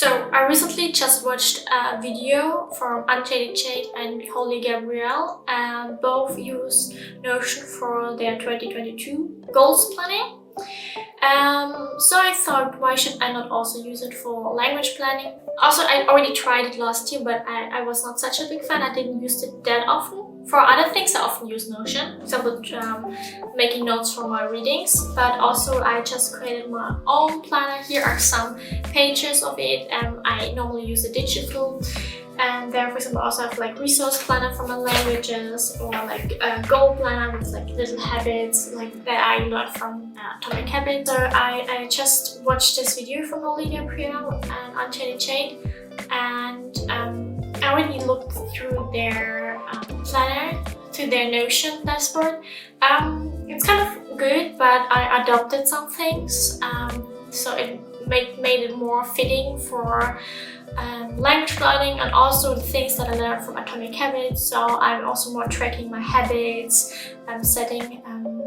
So I recently just watched a video from Unshaded Shade and Holly Gabrielle, and both use Notion for their 2022 goals planning. So I thought, why should I not also use it for language planning? Also, I already tried it last year, but I was not such a big fan. I didn't use it that often. For other things, I often use Notion, for example, making notes for my readings, but also I just created my own planner. Here are some pages of it. I normally use a digital, and there, for example, I also have like resource planner for my languages, or like a goal planner with like little habits like that I learned from Atomic Habits. So I just watched this video from Holly Gabrielle and Unshaded Shade, and I already looked through their planner, to their Notion dashboard. It's kind of good, but I adopted some things, so it made it more fitting for language learning, and also the things that I learned from Atomic Habits. So I'm also more tracking my habits, setting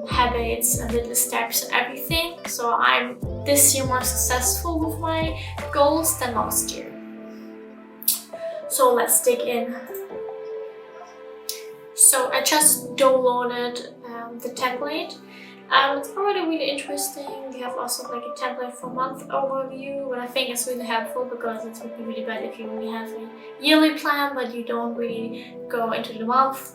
habits and little steps and everything. So I'm this year more successful with my goals than last year. So let's dig in. So I just downloaded the template. It's already really interesting. We have also like a template for month overview, but I think it's really helpful because it would be really bad if you only have a yearly plan but you don't really go into the month.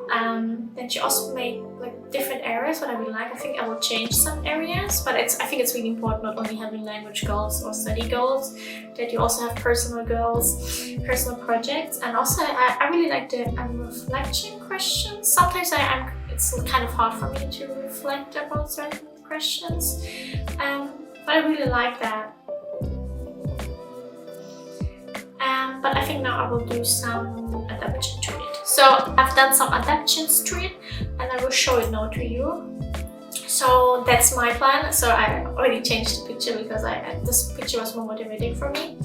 Then she also made like different areas, what I really like. I think I will change some areas, but I think it's really important not only having language goals or study goals, that you also have personal goals, personal projects, and also I really like the reflection questions. Sometimes it's kind of hard for me to reflect about certain questions, but I really like that. But I think now I will do some adaptation to it. So I've done some adaptations to it, and I will show it now to you. So that's my plan. So I already changed the picture because this picture was more motivating for me.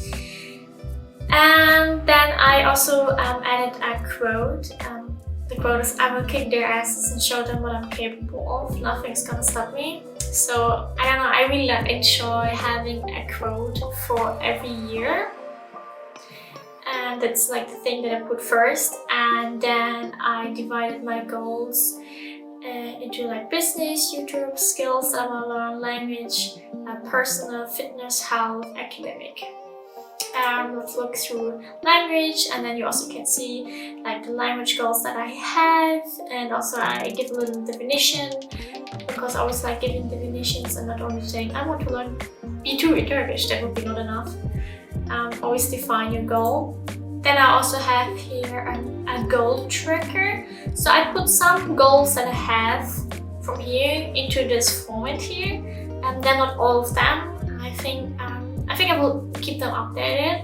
And then I also added a quote. The quote is, "I will kick their asses and show them what I'm capable of. Nothing's gonna stop me." So I don't know, I really enjoy having a quote for every year. And that's like the thing that I put first, and then I divided my goals into like business, YouTube, skills that I want to learn, language, personal, fitness, health, academic. Let's look through language, and then you also can see like the language goals that I have, and also I give a little definition, because I always like giving definitions and not only saying I want to learn B2 in Turkish. That would be not enough. Always define your goal. Then I also have here a goal tracker. So I put some goals that I have from here into this format here, and then not all of them. I think I will keep them updated.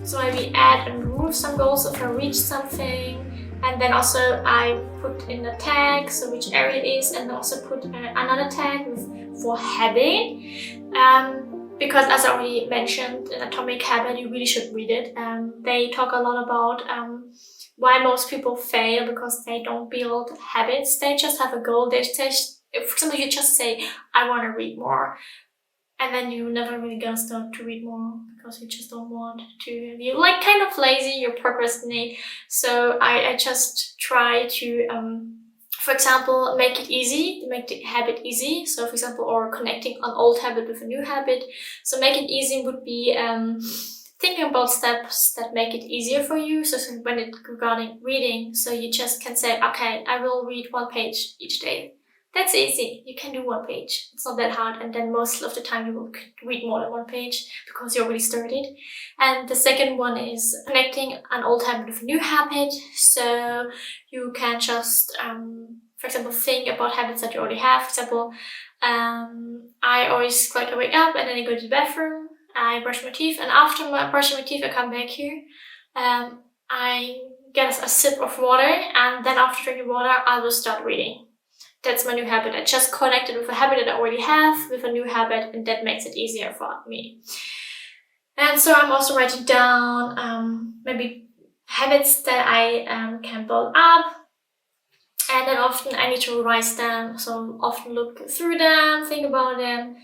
So maybe add and remove some goals if I reach something, and then also I put in the tag, so which area it is, and also put another tag for habit. Because as I already mentioned in Atomic Habit, you really should read it. They talk a lot about why most people fail, because they don't build habits. They just have a goal. They just, for example, you just say, I want to read more. And then you're never really gonna start to read more because you just don't want to. You're like kind of lazy, you procrastinate. So I just try to for example, make it easy, make the habit easy. So for example, or connecting an old habit with a new habit. So make it easy would be thinking about steps that make it easier for you. So when it's regarding reading, so you just can say, okay, I will read 1 page each day. That's easy. You can do 1 page. It's not that hard. And then most of the time you will read more than 1 page because you already started. And the second one is connecting an old habit with a new habit. So you can just, for example, think about habits that you already have. For example, I always like to wake up and then I go to the bathroom. I brush my teeth, and after brushing my teeth, I come back here. I get a sip of water, and then after drinking water, I will start reading. That's my new habit. I just connected with a habit that I already have with a new habit, and that makes it easier for me. And so I'm also writing down maybe habits that I can build up, and then often I need to revise them. So often look through them, think about them,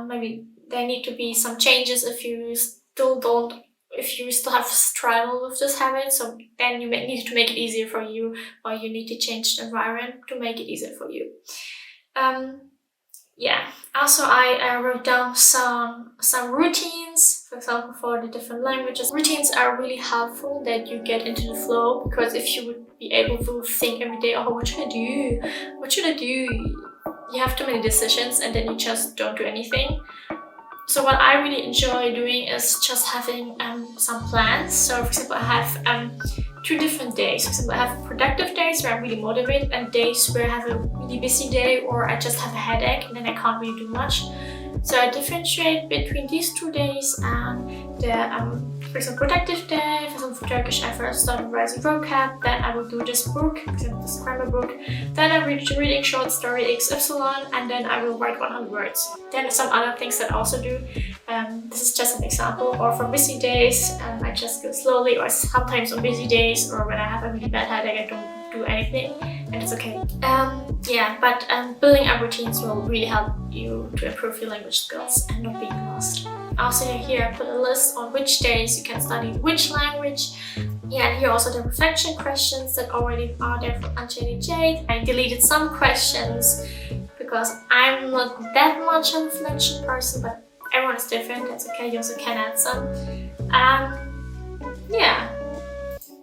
maybe there need to be some changes if you still have struggle with this habit. So then you need to make it easier for you, or you need to change the environment to make it easier for you. Yeah. Also, I wrote down some routines, for example, for the different languages. Routines are really helpful that you get into the flow, because if you would be able to think every day, oh, what should I do? What should I do? You have too many decisions and then you just don't do anything. So what I really enjoy doing is just having some plans. So for example, I have 2 different days. For example, I have productive days where I'm really motivated, and days where I have a really busy day or I just have a headache and then I can't really do much. So I differentiate between these 2 days, and the for example, productive day. For example, for Turkish, I first start revising vocab, then I will do this book, for example, this grammar book. Then I'm reading short story XY, and then I will write 100 words. Then some other things that I also do. This is just an example. Or for busy days, I just go slowly, or sometimes on busy days, or when I have a really bad headache, I don't do anything, and it's okay. Yeah, but building up routines will really help you to improve your language skills and not being lost. Also here I put a list on which days you can study which language. Yeah, and here also the reflection questions that already are there for Unshaded. I deleted some questions because I'm not that much a reflection person, but everyone is different, that's okay, you also can add some. Yeah.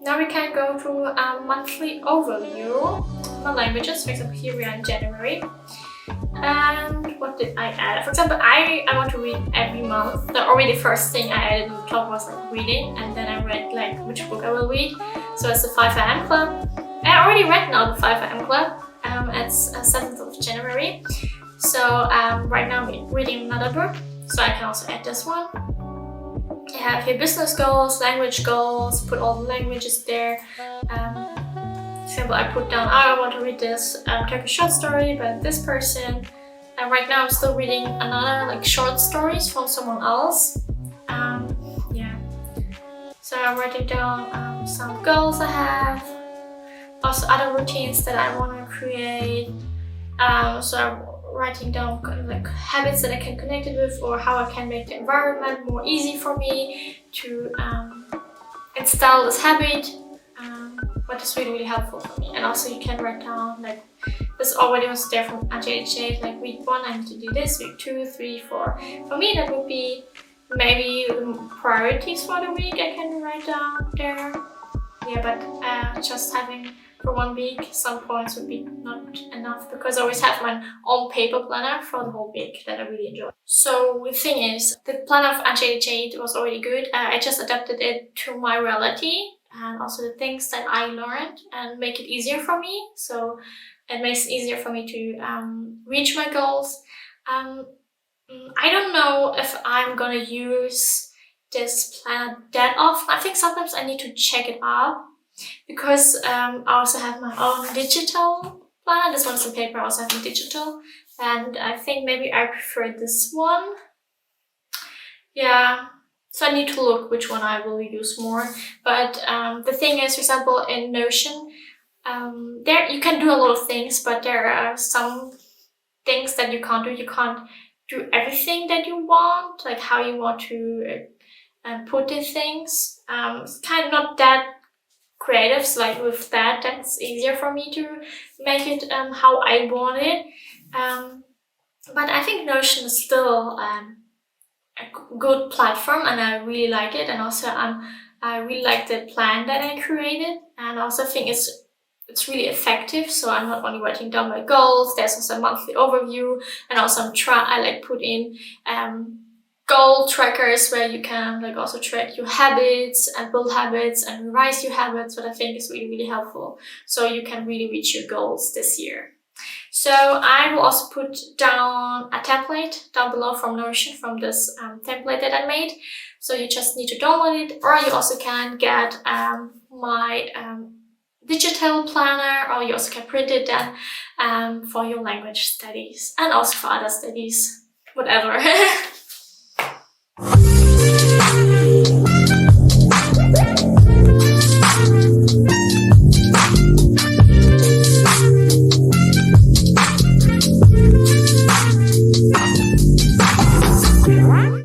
Now we can go to a monthly overview of my languages. For example, here we are in January. And what did I add? For example, I want to read every month. The already first thing I added in the top was like reading, and then I read like which book I will read. So it's the 5 AM Club. I already read now the 5 AM Club. It's 7th of January. So right now I'm reading another book, so I can also add this one. I have here business goals, language goals, put all the languages there. For example, I put down, I want to read this Turkish short story by this person. And right now I'm still reading another like short stories from someone else. Yeah. So I'm writing down some goals I have. Also other routines that I want to create. So I'm writing down like habits that I can connect it with, or how I can make the environment more easy for me to install this habit. What is really helpful for me. And also you can write down like this already was there from Unshaded, like week 1 I need to do this, week 2, 3, 4. For me that would be maybe the priorities for the week I can write down there. Yeah, but just having for 1 week some points would be not enough, because I always have my own paper planner for the whole week that I really enjoy. So the thing is, the planner of Unshaded was already good. I just adapted it to my reality and also the things that I learned and make it easier for me. So it makes it easier for me to reach my goals. I don't know if I'm gonna use this planner that often. I think sometimes I need to check it up, because I also have my own digital planner. This one's on paper, I also have my digital, and I think maybe I prefer this one. Yeah, so I need to look which one I will use more. But the thing is, for example, in Notion, there you can do a lot of things, but there are some things that you can't do. You can't do everything that you want, like how you want to put the things. It's kind of not that creative, so like with that's easier for me to make it how I want it. But I think Notion is still a good platform, and I really like it. And also I really like the plan that I created, and also think it's really effective. So I'm not only writing down my goals, there's also a monthly overview, and also I like put in goal trackers where you can like also track your habits and build habits and revise your habits, what I think is really helpful, so you can really reach your goals this year. So I will also put down a template down below from Notion, from this template that I made. So you just need to download it, or you also can get my digital planner, or you also can print it then for your language studies and also for other studies, whatever.